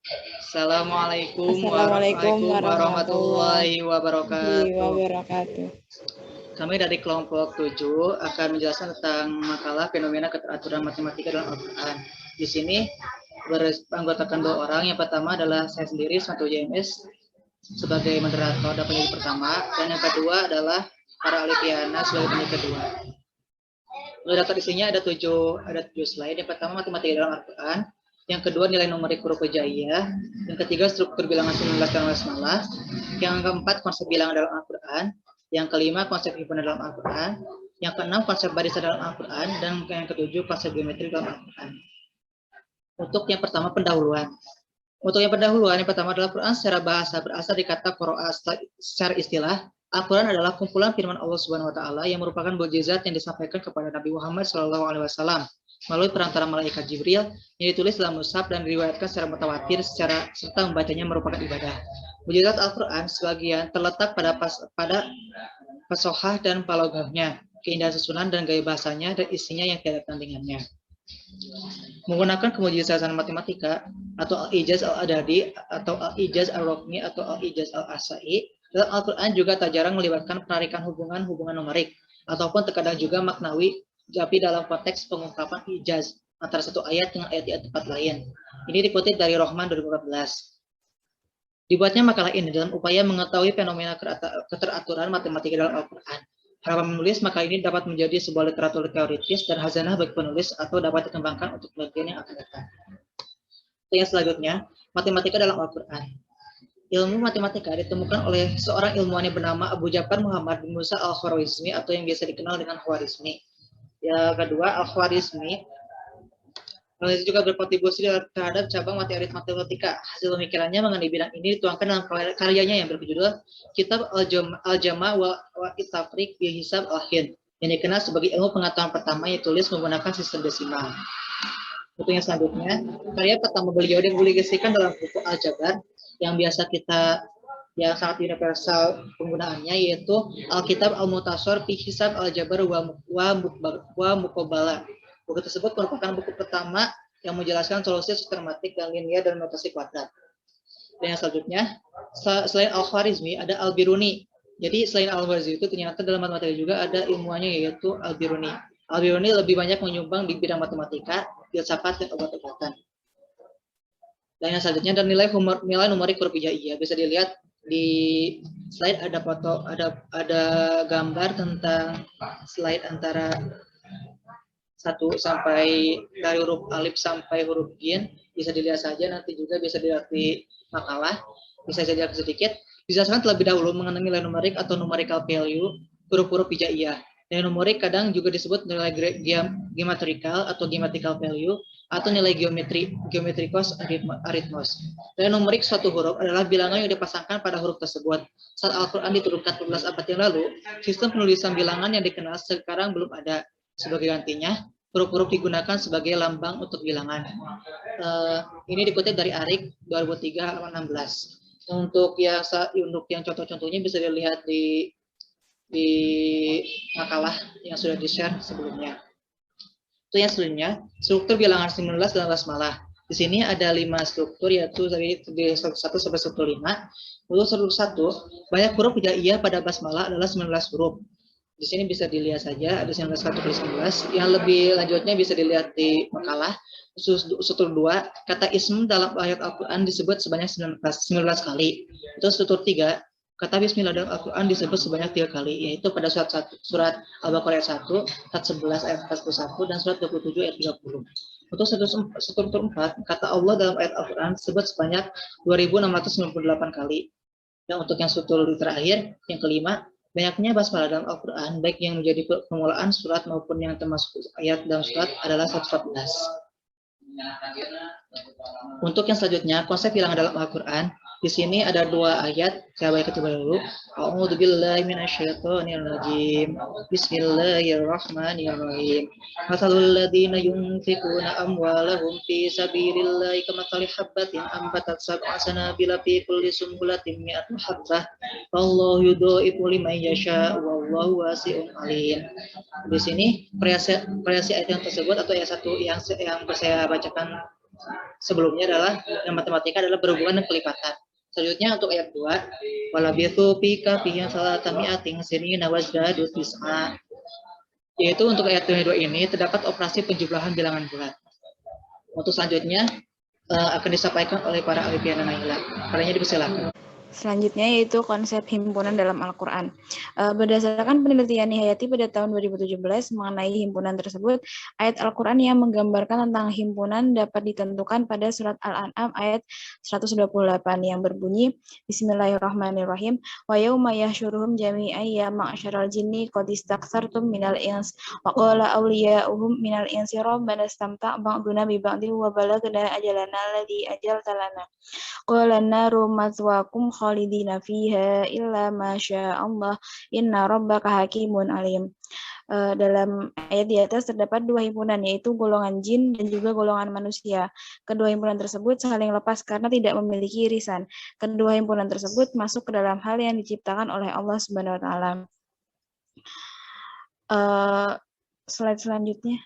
Assalamualaikum Assalamualaikum warahmatullahi warahmatullahi wabarakatuh. wabarakatuh. Kami dari kelompok 7 akan menjelaskan tentang makalah fenomena keteraturan matematika dalam Al-Quran. Di sini beranggotakan 2 orang. Yang pertama adalah saya sendiri, Santo JMS, sebagai moderator dan peneliti pertama. Dan yang kedua adalah para ahli piana sebagai peneliti kedua. Moderator isinya ada 7 slide. Yang pertama matematika dalam Al-Quran. Yang kedua nilai numerik huruf hijaiyah. Yang ketiga struktur bilangan 19 dan basmalah. Yang keempat konsep bilangan dalam Al-Quran. Yang kelima konsep himpunan dalam Al-Quran. Yang keenam konsep barisan dalam Al-Quran. Dan yang ketujuh konsep geometri dalam Al-Quran. Untuk yang pertama pendahuluan. Untuk yang pendahuluan, yang pertama adalah Quran secara bahasa berasal dari kata qira'a. Secara istilah, Al-Quran adalah kumpulan firman Allah Subhanahu wa taala yang merupakan mukjizat yang disampaikan kepada Nabi Muhammad SAW melalui perantara malaikat Jibril yang ditulis dalam mushaf dan diriwayatkan secara mutawatir serta membacanya merupakan ibadah. Mukjizat Al-Quran sebagian terletak pada fasohah dan balaghahnya, keindahan susunan dan gaya bahasanya dan isinya yang tiada tandingannya. Menggunakan kemujizatan matematika atau al-ijaz al-adadi atau al-ijaz al-rokmi atau al-ijaz al-asai, dalam Al-Quran juga tak jarang melibatkan penarikan hubungan numerik ataupun terkadang juga maknawi, tapi dalam konteks pengungkapan ijaz antara satu ayat dengan ayat di tempat lain. Ini dikutip dari Rahman 2014. Dibuatnya makalah ini dalam upaya mengetahui fenomena keteraturan matematika dalam Al-Quran. Harapan menulis makalah ini dapat menjadi sebuah literatur teoritis dan hazanah bagi penulis atau dapat dikembangkan untuk penelitian yang akan datang. Yang selanjutnya, matematika dalam Al-Quran. Ilmu matematika ditemukan oleh seorang ilmuwan yang bernama Abu Ja'far Muhammad bin Musa al-Khwarizmi atau yang biasa dikenal dengan Khwarizmi. Yang kedua, al-Khwarizmi juga berkontribusi terhadap cabang materi matematika. Hasil pemikirannya mengenai bidang ini dituangkan dalam karyanya yang berjudul Kitab Al-Jama' wa At-Tafriq bi Hisab Al-Hind, yang dikenal sebagai ilmu pengetahuan pertama yang ditulis menggunakan sistem desimal. Untuk yang selanjutnya, karya pertama beliau dipublikasikan dalam buku Al-Jabar yang biasa yang sangat universal penggunaannya, yaitu Alkitab Al-Mutasor fi Hisab Al-Jabar wa Muqabala. Buku tersebut merupakan buku pertama yang menjelaskan solusi sistematik dan linear dan notasi kuadrat. Dan yang selanjutnya, selain Al-Khwarizmi ada Al-Biruni. Jadi selain Al-Khwarizmi itu ternyata dalam matematika juga ada ilmuannya, yaitu Al-Biruni. Al-Biruni lebih banyak menyumbang di bidang matematika, filsafat, dan obat-obatan. Dan yang selanjutnya ada nilai numerik huruf hijaiyah. Bisa dilihat di slide ada foto, ada gambar tentang slide antara 1 sampai dari huruf alif sampai huruf jin. Bisa dilihat saja, nanti juga bisa dilihat di makalah. Bisa saya lihat sedikit. Dijelaskan terlebih dahulu mengenai nilai numerik atau numerical value huruf-huruf hijaiyah. Nilai numerik kadang juga disebut nilai geometrical atau geometrical value atau nilai geometrikos aritmos. Nilai numerik suatu huruf adalah bilangan yang dipasangkan pada huruf tersebut. Saat Al-Quran diturunkan 14 abad yang lalu, sistem penulisan bilangan yang dikenal sekarang belum ada. Sebagai gantinya, huruf-huruf digunakan sebagai lambang untuk bilangan. Ini dikutip dari Arik 2003 halaman 16. Untuk yang contoh-contohnya bisa dilihat di makalah yang sudah di-share sebelumnya. Itu yang selanjutnya, struktur bilangan 19 dalam basmalah. Di sini ada 5 struktur, yaitu dari 1 sampai struktur 5. Untuk struktur 1, banyak huruf hijaiyah pada basmalah adalah 19 huruf. Di sini bisa dilihat saja, ada 19 kali 19. Yang lebih lanjutnya bisa dilihat di makalah. Struktur 2, kata ism dalam ayat Al-Quran disebut sebanyak 19 kali. Itu struktur 3, kata bismillah dalam Al-Quran disebut sebanyak 3 kali, yaitu pada surat Al-Baqarah 1, ayat 11 ayat 41, dan surat 27 ayat 30. Untuk struktur 4, kata Allah dalam ayat Al-Quran disebut sebanyak 2698 kali. Dan untuk yang struktur terakhir, yang kelima, banyaknya basmalah dalam Al-Quran, baik yang menjadi permulaan surat maupun yang termasuk ayat dalam surat adalah 114. Untuk yang selanjutnya, konsep bilangan dalam Al-Quran. Di sini ada 2 ayat, saya baca dulu. A'udzubillahi minasyaitonir rajim. Bismillahirrahmanirrahim. Mathalul ladzina yunfikuna amwalahum fi sabilillahi kamathali habbatin ambatat sab'a sanabila fi kulli sumbulatin mi'atu habbah. Wallahu yudha'ifu liman yasha' wallahu wasi'un alim. Di sini variasi ayat yang tersebut atau ayat 1 yang saya bacakan sebelumnya adalah yang matematika adalah berhubungan dengan kelipatan. Selanjutnya untuk ayat 2, walabithu fi kahfihim salatami'atin sinina wazdadu tis'a. Yaitu untuk ayat 2 ini terdapat operasi penjumlahan bilangan bulat. Untuk selanjutnya akan disampaikan oleh para ahli piana Naila. Kalian dipersilakan. Selanjutnya yaitu konsep himpunan dalam Al-Quran. Berdasarkan penelitian Nihayati pada tahun 2017 mengenai himpunan tersebut, ayat Al-Quran yang menggambarkan tentang himpunan dapat ditentukan pada surat Al-An'am ayat 128 yang berbunyi, Bismillahirrahmanirrahim, wa yawma yahsyuruhum jami'an ya ma'syaral jinni qad istakthartum minal ins wa qala awliya'uhum minal insi rabbana istamta' ba'duna bi ba'din wa balagna ajalana alladhi ajalta lana. Qala naru mathwakum khalidina fiha illa ma Allah inna rabbaka hakimun alim. Dalam ayat di atas terdapat dua himpunan, yaitu golongan jin dan juga golongan manusia. Kedua himpunan tersebut saling lepas karena tidak memiliki irisan. Kedua himpunan tersebut masuk ke dalam hal yang diciptakan oleh Allah Subhanahu wa taala. Slide selanjutnya.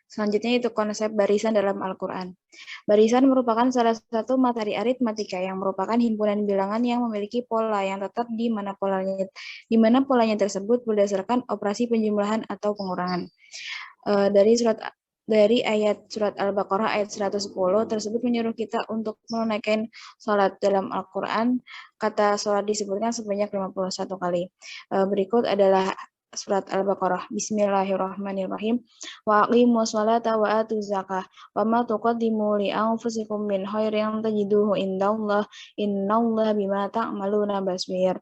Selanjutnya itu konsep barisan dalam Al-Quran. Barisan merupakan salah satu materi aritmatika yang merupakan himpunan bilangan yang memiliki pola yang tetap di mana polanya tersebut berdasarkan operasi penjumlahan atau pengurangan. Dari ayat surat Al-Baqarah ayat 110 tersebut menyuruh kita untuk menunaikan sholat dalam Al-Quran. Kata sholat disebutkan sebanyak 51 kali. Berikut adalah surat Al-Baqarah. Bismillahirrahmanirrahim. Wa aqimus sholata wa atuz zakah. Wa ma tuqaddimu li anfusikum min khairin tajiduhu indallah. Innallaha bima ta'maluna basir.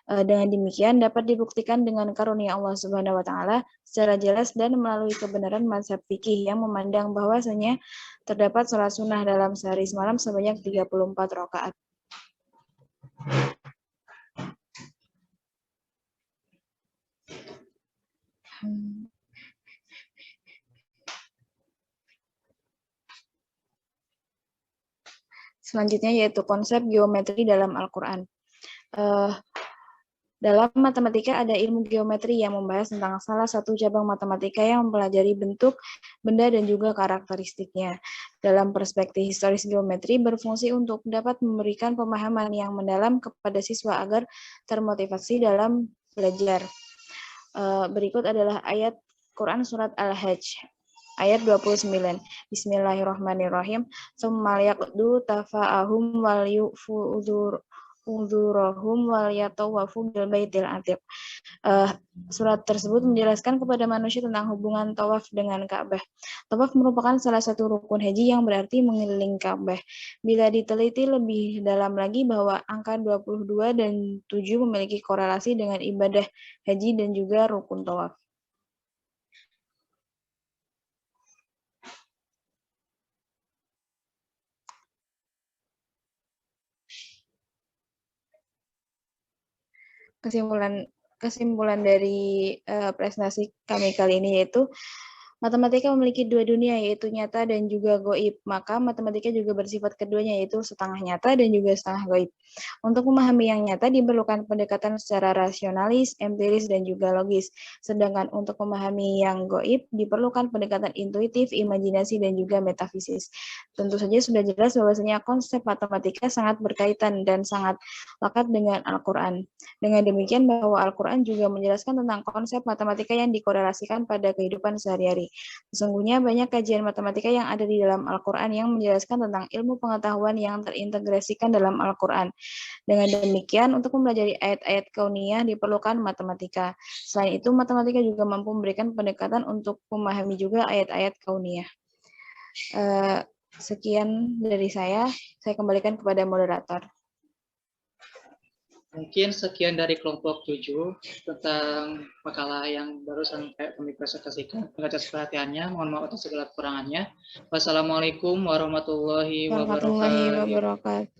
Dengan demikian dapat dibuktikan dengan karunia Allah Subhanahu wa taala secara jelas dan melalui kebenaran mazhab fikih yang memandang bahwasanya terdapat sholat sunnah dalam sehari semalam sebanyak 34 rakaat. Selanjutnya yaitu konsep geometri dalam Al-Quran. Dalam matematika ada ilmu geometri yang membahas tentang salah satu cabang matematika yang mempelajari bentuk, benda, dan juga karakteristiknya. Dalam perspektif historis, geometri berfungsi untuk dapat memberikan pemahaman yang mendalam kepada siswa agar termotivasi dalam belajar. Berikut adalah ayat Quran surat Al-Hajj. Ayat 29. Bismillahirrahmanirrahim. Tsumma yaqdu tafa'ahum wal yu'fu udhurahum wal yatawafu bil baitil atiq. Surat tersebut menjelaskan kepada manusia tentang hubungan tawaf dengan Ka'bah. Tawaf merupakan salah satu rukun haji yang berarti mengelilingi Ka'bah. Bila diteliti lebih dalam lagi bahwa angka 22 dan 7 memiliki korelasi dengan ibadah haji dan juga rukun tawaf. Kesimpulan dari presentasi kami kali ini yaitu matematika memiliki dua dunia, yaitu nyata dan juga goib. Maka matematika juga bersifat keduanya, yaitu setengah nyata dan juga setengah goib. Untuk memahami yang nyata diperlukan pendekatan secara rasionalis, empiris, dan juga logis. Sedangkan untuk memahami yang goib diperlukan pendekatan intuitif, imajinasi, dan juga metafisis. Tentu saja sudah jelas bahwasanya konsep matematika sangat berkaitan dan sangat lekat dengan Al-Quran. Dengan demikian bahwa Al-Quran juga menjelaskan tentang konsep matematika yang dikorelasikan pada kehidupan sehari-hari. Sesungguhnya banyak kajian matematika yang ada di dalam Al-Quran yang menjelaskan tentang ilmu pengetahuan yang terintegrasikan dalam Al-Quran. Dengan demikian, untuk mempelajari ayat-ayat kauniyah diperlukan matematika. Selain itu, matematika juga mampu memberikan pendekatan untuk memahami juga ayat-ayat kauniyah. Sekian dari saya kembalikan kepada moderator. Mungkin sekian dari kelompok 7 tentang makalah yang barusan kami presentasikan. Terima kasih perhatiannya. Mohon maaf atas segala kekurangannya. Wassalamualaikum warahmatullahi wabarakatuh.